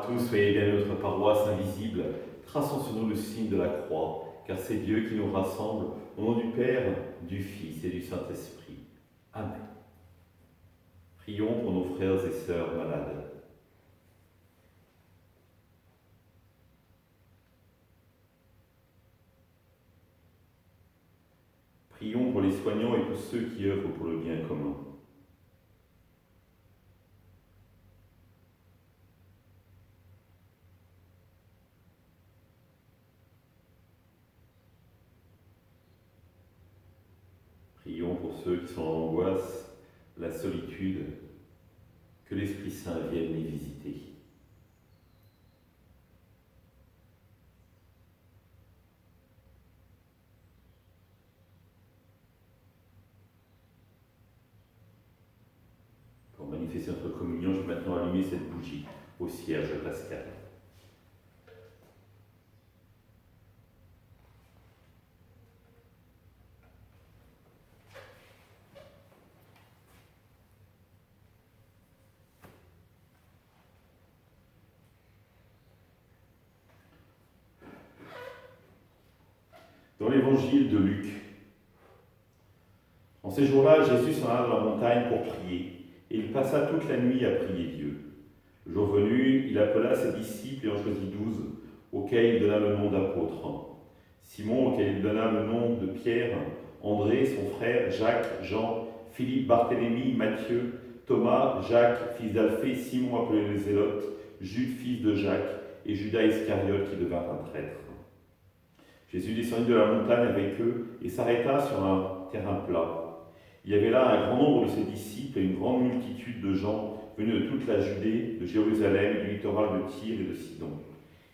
tous, soyez bien notre paroisse invisible, traçons sur nous le signe de la croix, car c'est Dieu qui nous rassemble, au nom du Père, du Fils et du Saint-Esprit. Amen. Prions pour nos frères et sœurs malades. Prions pour les soignants et tous ceux qui œuvrent pour le bien commun. Prions pour ceux qui sont en angoisse, la solitude, que l'Esprit Saint vienne les visiter. Pour manifester notre communion, je vais maintenant allumer cette bougie au cierge pascal. Dans l'évangile de Luc, en ces jours-là, Jésus s'en alla dans la montagne pour prier, et il passa toute la nuit à prier Dieu. Le jour venu, il appela ses disciples et en choisit 12, auxquels il donna le nom d'apôtres. Simon, auquel il donna le nom de Pierre, André, son frère, Jacques, Jean, Philippe, Barthélemy, Matthieu, Thomas, Jacques, fils d'Alphée, Simon appelé le Zélote, Jude, fils de Jacques, et Judas Iscariote qui devint un traître. Jésus descendit de la montagne avec eux et s'arrêta sur un terrain plat. Il y avait là un grand nombre de ses disciples et une grande multitude de gens venus de toute la Judée, de Jérusalem, du littoral de Tyr et de Sidon.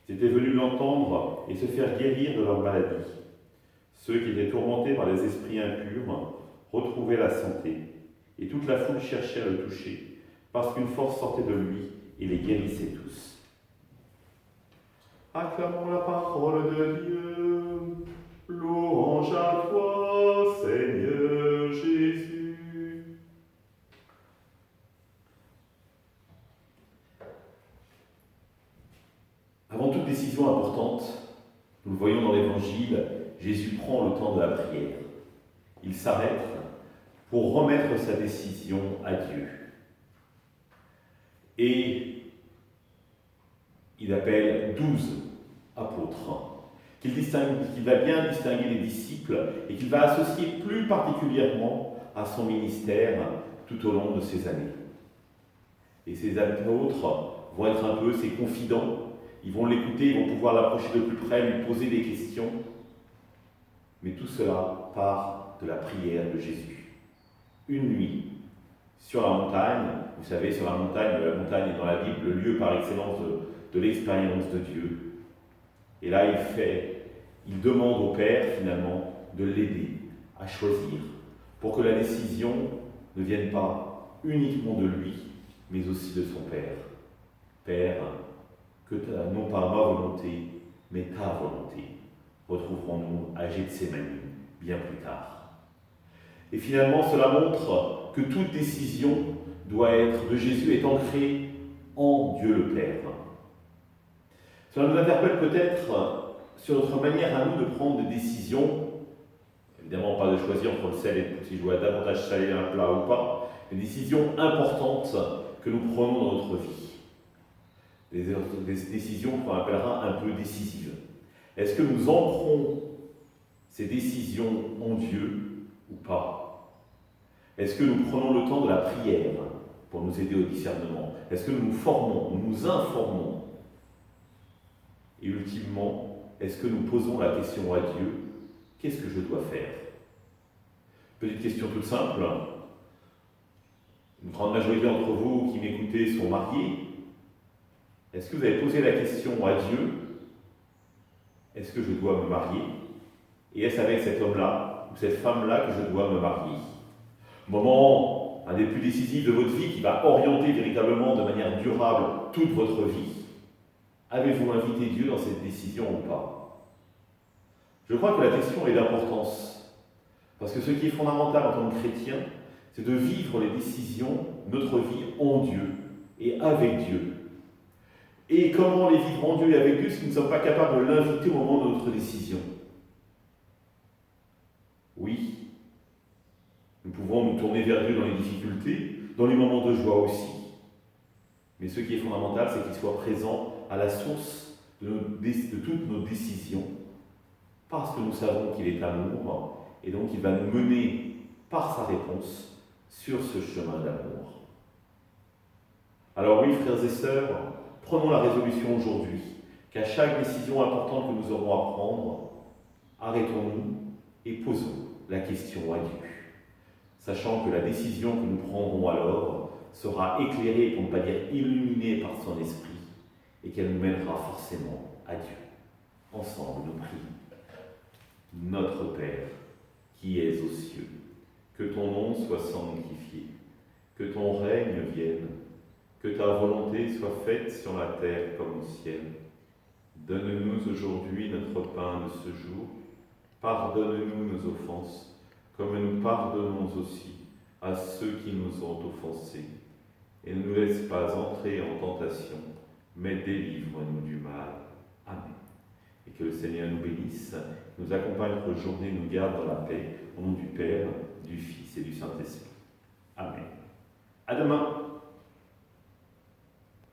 Ils étaient venus l'entendre et se faire guérir de leur maladie. Ceux qui étaient tourmentés par les esprits impurs retrouvaient la santé, et toute la foule cherchait à le toucher, parce qu'une force sortait de lui et les guérissait tous. Acclamons la parole de Dieu. Louange à toi, Seigneur Jésus. Avant toute décision importante, nous le voyons dans l'Évangile, Jésus prend le temps de la prière. Il s'arrête pour remettre sa décision à Dieu. Et il appelle 12 apôtres, qu'il va bien distinguer les disciples et qu'il va associer plus particulièrement à son ministère tout au long de ces années. Et ces apôtres vont être un peu ses confidents, ils vont l'écouter, ils vont pouvoir l'approcher de plus près, lui poser des questions. Mais tout cela part de la prière de Jésus. Une nuit, sur la montagne, vous savez, sur la montagne est dans la Bible le lieu par excellence de l'expérience de Dieu. Et là, il demande au Père, finalement, de l'aider à choisir, pour que la décision ne vienne pas uniquement de lui, mais aussi de son Père. Père, que non pas ma volonté, mais ta volonté, retrouverons-nous à Gethsémani bien plus tard. Et finalement, cela montre que toute décision doit être de Jésus est ancrée en Dieu le Père. Cela nous interpelle peut-être sur notre manière à nous de prendre des décisions, évidemment pas de choisir entre le sel et si je dois davantage saler un plat ou pas, des décisions importantes que nous prenons dans notre vie. Des décisions qu'on appellera un peu décisives. Est-ce que nous ancrons ces décisions en Dieu ou pas? Est-ce que nous prenons le temps de la prière pour nous aider au discernement? Est-ce que nous nous formons, nous nous informons? Et ultimement, est-ce que nous posons la question à Dieu, qu'est-ce que je dois faire? Petite question toute simple. Une grande majorité d'entre vous qui m'écoutez sont mariés. Est-ce que vous avez posé la question à Dieu, est-ce que je dois me marier? Et est-ce avec cet homme-là ou cette femme-là que je dois me marier? Moment, un des plus décisifs de votre vie qui va orienter véritablement de manière durable toute votre vie. Avez-vous invité Dieu dans cette décision ou pas? Je crois que la question est d'importance. Parce que ce qui est fondamental en tant que chrétien, c'est de vivre les décisions, notre vie en Dieu et avec Dieu. Et comment les vivrons Dieu et avec Dieu si nous ne sommes pas capables de l'inviter au moment de notre décision? Oui, nous pouvons nous tourner vers Dieu dans les difficultés, dans les moments de joie aussi. Mais ce qui est fondamental, c'est qu'il soit présent à la source de toutes nos décisions, parce que nous savons qu'il est amour, et donc il va nous mener par sa réponse sur ce chemin d'amour. Alors oui, frères et sœurs, prenons la résolution aujourd'hui qu'à chaque décision importante que nous aurons à prendre, arrêtons-nous et posons la question à Dieu, sachant que la décision que nous prendrons alors sera éclairée, pour ne pas dire illuminée par son esprit, et qu'elle nous mènera forcément à Dieu. Ensemble, nous prions. Notre Père, qui es aux cieux, que ton nom soit sanctifié, que ton règne vienne, que ta volonté soit faite sur la terre comme au ciel. Donne-nous aujourd'hui notre pain de ce jour. Pardonne-nous nos offenses, comme nous pardonnons aussi à ceux qui nous ont offensés. Et ne nous laisse pas entrer en tentation, mais délivre-nous du mal. Amen. Et que le Seigneur nous bénisse, nous accompagne notre journée, nous garde dans la paix, au nom du Père, du Fils et du Saint-Esprit. Amen. À demain.